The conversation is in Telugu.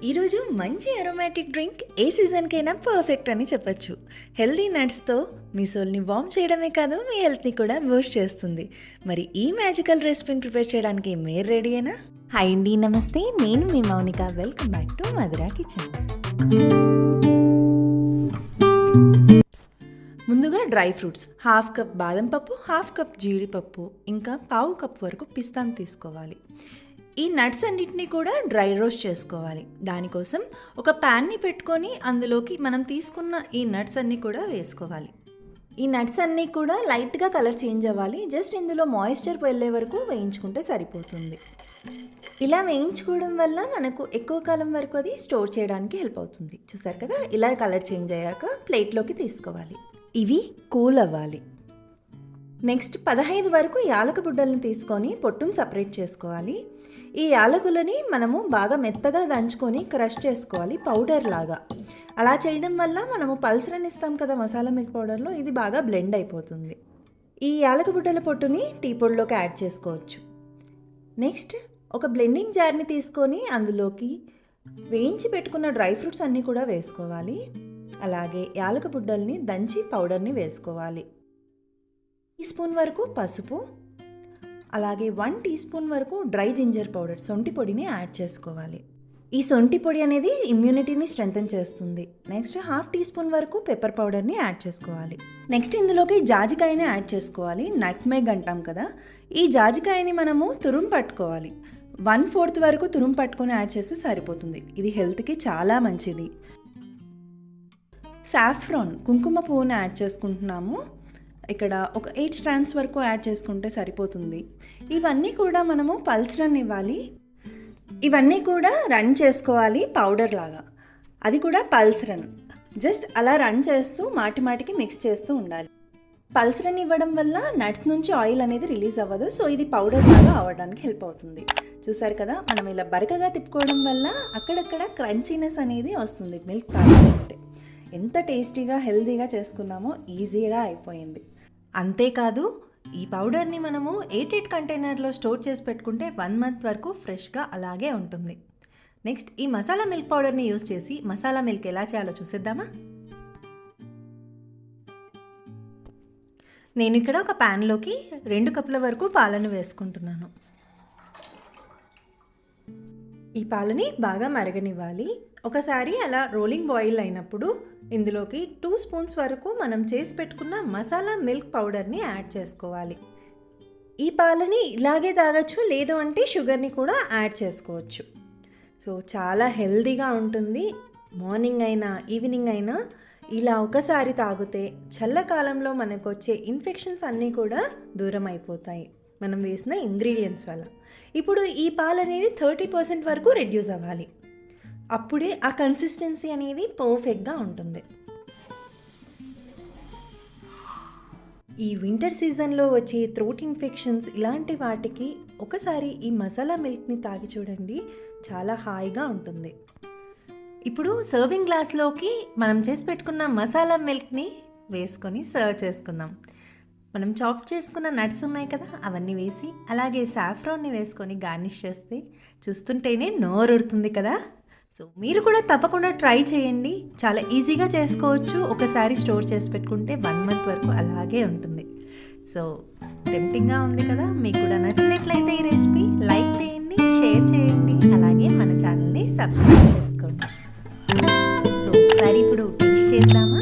ఈరోజు మంచి అరోమాటిక్ డ్రింక్ ఏ సీజన్కైనా పర్ఫెక్ట్ అని చెప్పచ్చు. హెల్దీ నట్స్తో మీ సోల్ని వార్మ్ చేయడమే కాదు, మీ హెల్త్ని కూడా బూస్ట్ చేస్తుంది. మరి ఈ మ్యాజికల్ రెసిపీని ప్రిపేర్ చేయడానికి మీరు రెడీయేనా? హాయ్ అండి, నమస్తే. నేను మీ Mounika. Welcome back to Madhura kitchen. ముందుగా డ్రై ఫ్రూట్స్, 1/2 కప్ బాదం పప్పు, 1/2 కప్ జీడిపప్పు, ఇంకా 1/4 కప్ వరకు పిస్తాను తీసుకోవాలి. ఈ నట్స్ అన్నిటినీ కూడా డ్రై రోస్ట్ చేసుకోవాలి. దానికోసం ఒక ప్యాన్ని పెట్టుకొని అందులోకి మనం తీసుకున్న ఈ నట్స్ అన్నీ కూడా వేసుకోవాలి. ఈ నట్స్ అన్నీ కూడా లైట్గా కలర్ చేంజ్ అవ్వాలి. జస్ట్ ఇందులో మాయిశ్చర్ వెళ్ళే వరకు వేయించుకుంటే సరిపోతుంది. ఇలా వేయించుకోవడం వల్ల మనకు ఎక్కువ కాలం వరకు అది స్టోర్ చేయడానికి హెల్ప్ అవుతుంది. చూసారు కదా, ఇలా కలర్ చేంజ్ అయ్యాక ప్లేట్లోకి తీసుకోవాలి. ఇవి కూల్ అవ్వాలి. నెక్స్ట్ 15 వరకు యాలక బుడ్డలను తీసుకొని పొట్టును సపరేట్ చేసుకోవాలి. ఈ యాలకులని మనము బాగా మెత్తగా దంచుకొని క్రష్ చేసుకోవాలి, పౌడర్ లాగా. అలా చేయడం వల్ల మనము పల్సరని ఇస్తాం కదా మసాలా మిల్క్ పౌడర్లో, ఇది బాగా బ్లెండ్ అయిపోతుంది. ఈ యాలక బుడ్డల పొట్టుని టీ పొడిలోకి యాడ్ చేసుకోవచ్చు. నెక్స్ట్ ఒక బ్లెండింగ్ జార్ని తీసుకొని అందులోకి వేయించి పెట్టుకున్న డ్రై ఫ్రూట్స్ అన్నీ కూడా వేసుకోవాలి. అలాగే యాలక బుడ్డల్ని దంచి పౌడర్ని వేసుకోవాలి. టీ స్పూన్ వరకు పసుపు, అలాగే 1 టీ స్పూన్ వరకు డ్రై జింజర్ పౌడర్, సొంటి పొడిని యాడ్ చేసుకోవాలి. ఈ సొంటి పొడి అనేది ఇమ్యూనిటీని స్ట్రెంథెన్ చేస్తుంది. నెక్స్ట్ 1/2 టీ స్పూన్ వరకు పెప్పర్ పౌడర్ని యాడ్ చేసుకోవాలి. నెక్స్ట్ ఇందులోకి జాజికాయని యాడ్ చేసుకోవాలి. నట్మెగ్ అంటాం కదా, ఈ జాజికాయని మనము తురుము పట్టుకోవాలి. 1/4 వరకు తురుము పట్టుకొని యాడ్ చేస్తే సరిపోతుంది. ఇది హెల్త్కి చాలా మంచిది. సాఫ్రాన్, కుంకుమ పువ్వుని యాడ్ చేసుకుంటున్నాము. ఇక్కడ ఒక 8 స్ట్రాండ్స్ వరకు యాడ్ చేసుకుంటే సరిపోతుంది. ఇవన్నీ కూడా మనము పల్సరన్ ఇవ్వాలి. ఇవన్నీ కూడా రన్ చేసుకోవాలి పౌడర్ లాగా. అది కూడా పల్సరన్. జస్ట్ అలా రన్ చేస్తూ మాటికి మిక్స్ చేస్తూ ఉండాలి. పల్సరన్ ఇవ్వడం వల్ల నట్స్ నుంచి ఆయిల్ అనేది రిలీజ్ అవ్వదు. సో ఇది పౌడర్ లాగా అవ్వడానికి హెల్ప్ అవుతుంది. చూసారు కదా, మనం ఇలా బరకగా తిప్పుకోవడం వల్ల అక్కడక్కడ క్రంచీనెస్ అనేది వస్తుంది. మిల్క్ తాగాలంటే ఎంత టేస్టీగా హెల్తీగా చేసుకున్నామో ఈజీగా అయిపోయింది. అంతేకాదు, ఈ పౌడర్ని మనము ఎయిటెడ్ కంటైనర్లో స్టోర్ చేసి పెట్టుకుంటే 1 మంత్ వరకు ఫ్రెష్గా అలాగే ఉంటుంది. నెక్స్ట్ ఈ మసాలా మిల్క్ పౌడర్ని యూజ్ చేసి మసాలా మిల్క్ ఎలా చేయాలో చూసేద్దామా? నేను ఇక్కడ ఒక ప్యాన్లోకి 2 కప్పుల వరకు పాలను వేసుకుంటున్నాను. ఈ పాలని బాగా మరగనివ్వాలి. ఒకసారి అలా రోలింగ్ బాయిల్ అయినప్పుడు ఇందులోకి 2 స్పూన్స్ వరకు మనం చేసి పెట్టుకున్న మసాలా మిల్క్ పౌడర్ని యాడ్ చేసుకోవాలి. ఈ పాలని ఇలాగే తాగొచ్చు, లేదు అంటే షుగర్ని కూడా యాడ్ చేసుకోవచ్చు. సో చాలా హెల్తీగా ఉంటుంది. మార్నింగ్ అయినా ఈవినింగ్ అయినా ఇలా ఒకసారి తాగితే చల్లకాలంలో మనకు వచ్చే ఇన్ఫెక్షన్స్ అన్నీ కూడా దూరం అయిపోతాయి మనం వేసిన ఇంగ్రీడియంట్స్ వల్ల. ఇప్పుడు ఈ పాలు అనేది 30% వరకు రెడ్యూస్ అవ్వాలి. అప్పుడే ఆ కన్సిస్టెన్సీ అనేది పర్ఫెక్ట్గా ఉంటుంది. ఈ వింటర్ సీజన్లో వచ్చే థ్రోట్ ఇన్ఫెక్షన్స్ ఇలాంటి వాటికి ఒకసారి ఈ మసాలా మిల్క్ని తాగి చూడండి, చాలా హాయిగా ఉంటుంది. ఇప్పుడు సర్వింగ్ గ్లాస్లోకి మనం చేసి పెట్టుకున్న మసాలా మిల్క్ని వేసుకొని సర్వ్ చేసుకుందాం. మనం చాప్ చేసుకున్న నట్స్ ఉన్నాయి కదా, అవన్నీ వేసి అలాగే సాఫ్రాన్ని వేసుకొని గార్నిష్ చేస్తే చూస్తుంటేనే నోరుడుతుంది కదా. సో మీరు కూడా తప్పకుండా ట్రై చేయండి. చాలా ఈజీగా చేసుకోవచ్చు. ఒకసారి స్టోర్ చేసి పెట్టుకుంటే 1 మంత్ వరకు అలాగే ఉంటుంది. సో టెంప్టింగ్గా ఉంది కదా. మీకు కూడా నచ్చినట్లయితే ఈ రెసిపీ లైక్ చేయండి, షేర్ చేయండి, అలాగే మన ఛానల్ని సబ్స్క్రైబ్ చేసుకోండి. సో ఒకసారి ఇప్పుడు టేస్ట్ చేద్దామా?